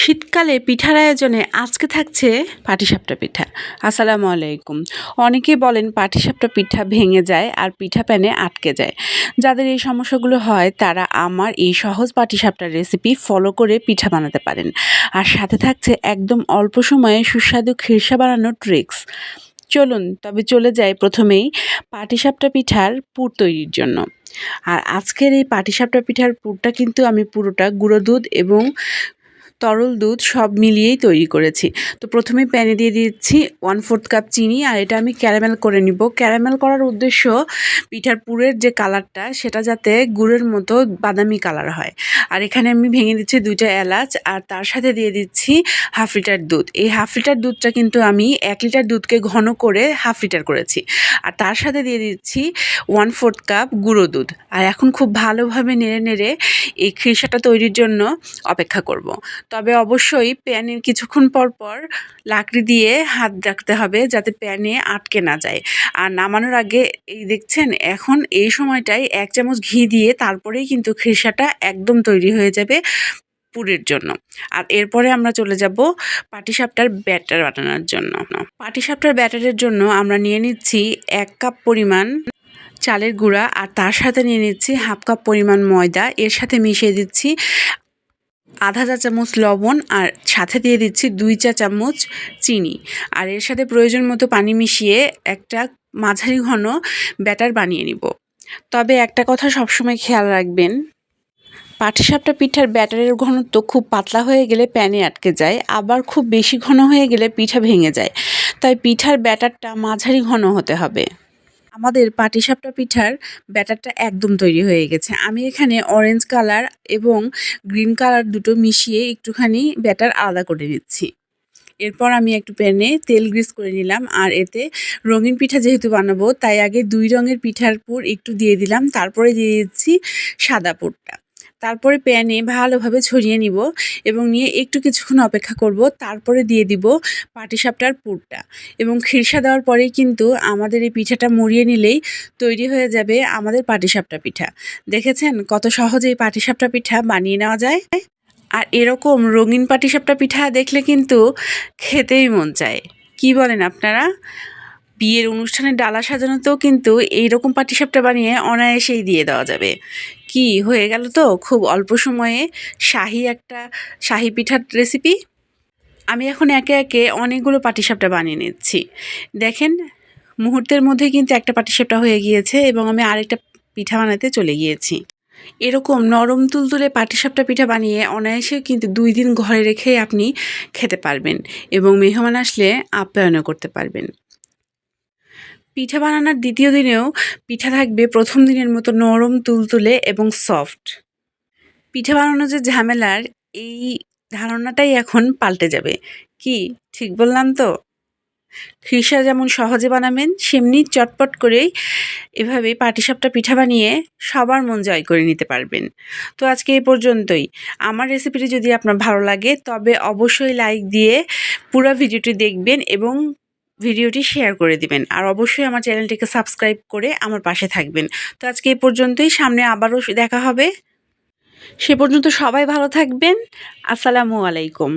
শীতকালে পিঠার আয়োজনে আজকে থাকছে পাটিসাপটা পিঠা। আসসালামু আলাইকুম। অনেকেই বলেন পাটিসাপটা পিঠা ভেঙে যায় আর পিঠা প্যানে আটকে যায়। যাদের এই সমস্যাগুলো হয় তারা আমার এই সহজ পাটিসাপটার রেসিপি ফলো করে পিঠা বানাতে পারেন। আর সাথে থাকছে একদম অল্প সময়ে সুস্বাদু খিরসা বানানোর ট্রিক্স। চলুন তবে চলে যাই প্রথমেই পাটিসাপটা পিঠার পুর তৈরির জন্য। আর আজকের এই পাটিসাপটা পিঠার পুরটা কিন্তু আমি পুরোটা গুঁড়ো দুধ এবং তরল দুধ সব মিলিয়েই তৈরি করেছি। তো প্রথমে প্যানে দিয়ে দিচ্ছি 1/4 কাপ চিনি, আর এটা আমি ক্যারামেল করে নিব। ক্যারামেল করার উদ্দেশ্য পিঠার পুরের যে কালারটা সেটা যাতে গুড়ের মতো বাদামি কালার হয়। আর এখানে আমি ভেঙে দিচ্ছি 2টা এলাচ, আর তার সাথে দিয়ে দিচ্ছি 1/2 লিটার দুধ। এই 1/2 লিটার দুধটা কিন্তু আমি 1 লিটার দুধকে ঘন করে 1/2 লিটার করেছি। আর তার সাথে দিয়ে দিচ্ছি 1/4 কাপ গুঁড়ো দুধ। আর এখন খুব ভালোভাবে নেড়ে নেড়ে এই খিরসাটা তৈরির জন্য অপেক্ষা করব। তবে অবশ্যই প্যানের কিছুক্ষণ পর পর লাকড়ি দিয়ে হাত রাখতে হবে যাতে প্যানে আটকে না যায়। আর নামানোর আগে এই দেখছেন এখন এই সময়টায় 1 চামচ ঘি দিয়ে তারপরেই কিন্তু খিরসাটা একদম তৈরি হয়ে যাবে পুরের জন্য। আর এরপরে আমরা চলে যাব পাটিসাপটার ব্যাটার বানানোর জন্য। পাটিসাপটার ব্যাটারের জন্য আমরা নিয়ে নিচ্ছি 1 কাপ পরিমাণ চালের গুঁড়া, আর তার সাথে নিয়ে নিচ্ছি 1/2 কাপ পরিমাণ ময়দা। এর সাথে মিশিয়ে দিচ্ছি আধা চা চামচ লবণ, আর সাথে দিয়ে দিচ্ছি 2 চা চামচ চিনি। আর এর সাথে প্রয়োজন মতো পানি মিশিয়ে একটা মাঝারি ঘন ব্যাটার বানিয়ে নিব। তবে একটা কথা সবসময় খেয়াল রাখবেন, পাটিসাপটা পিঠার ব্যাটারের ঘনত্ব খুব পাতলা হয়ে গেলে প্যানে আটকে যায়, আবার খুব বেশি ঘন হয়ে গেলে পিঠা ভেঙে যায়। তাই পিঠার ব্যাটারটা মাঝারি ঘন হতে হবে। আমাদের পাটিসাপটা পিঠার ব্যাটারটা একদম তৈরি হয়ে গেছে। আমি এখানে অরেঞ্জ কালার এবং গ্রিন কালার দুটো মিশিয়ে একটুখানি ব্যাটার আলাদা করে নিচ্ছি। এরপর আমি একটু প্যানে তেল গ্রিস করে নিলাম, আর এতে রঙিন পিঠা যেহেতু বানাবো তাই আগে 2 রঙের পিঠার পুর একটু দিয়ে দিলাম, তারপরে দিয়ে দিচ্ছি সাদা পুরটা। তারপরে প্যানে ভালোভাবে ছড়িয়ে নিব এবং নিয়ে একটু কিছুক্ষণ অপেক্ষা করব। তারপরে দিয়ে দিব পাটিসাপটার পুরটা, এবং খিরসা দেওয়ার পরেই কিন্তু আমাদের এই পিঠাটা মুড়িয়ে নিলেই তৈরি হয়ে যাবে আমাদের পাটিসাপটা পিঠা। দেখেছেন কত সহজেই পাটিসাপটা পিঠা বানিয়ে নেওয়া যায়। আর এরকম রঙিন পাটিসাপটা পিঠা দেখলে কিন্তু খেতেই মন চায়। কি বলেন আপনারা? বিয়ের অনুষ্ঠানে ডালা সাজানোতেও কিন্তু এইরকম পাটিসাপটা বানিয়ে অনায়াসেই দিয়ে দেওয়া যাবে। কি হয়ে গেল তো খুব অল্প সময়ে একটা শাহী পিঠার রেসিপি। আমি এখন একে একে অনেকগুলো পাটিসাপটা বানিয়ে নিচ্ছি। দেখেন মুহূর্তের মধ্যে কিন্তু একটা পাটিসাপটা হয়ে গিয়েছে এবং আমি আরেকটা পিঠা বানাতে চলে গিয়েছি। এরকম নরম তুলতুলে পাটিসাপটা পিঠা বানিয়ে অনায়াসে কিন্তু 2 দিন ঘরে রেখে আপনি খেতে পারবেন এবং মেহমান আসলে আপ্যায়নও করতে পারবেন। পিঠা বানানোর দ্বিতীয় দিনেও পিঠা থাকবে প্রথম দিনের মতো নরম তুলতুলে এবং সফট। পিঠা বানানো যে ঝামেলার, এই ধারণাটাই এখন পাল্টে যাবে। কি ঠিক বললাম তো? খিরসা যেমন সহজে বানাবেন সেমনি চটপট করেই এভাবে পাটিসাপটা পিঠা বানিয়ে সবার মন জয় করে নিতে পারবেন। তো আজকে এই পর্যন্তই। আমার রেসিপিটি যদি আপনার ভালো লাগে তবে অবশ্যই লাইক দিয়ে পুরো ভিডিওটি দেখবেন এবং ভিডিওটি শেয়ার করে দিবেন। আর অবশ্যই আমার চ্যানেলটিকে সাবস্ক্রাইব করে আমার পাশে থাকবেন। তো আজকে এই পর্যন্তই, সামনে আবারও দেখা হবে। সে পর্যন্ত সবাই ভালো থাকবেন। আসসালামু আলাইকুম।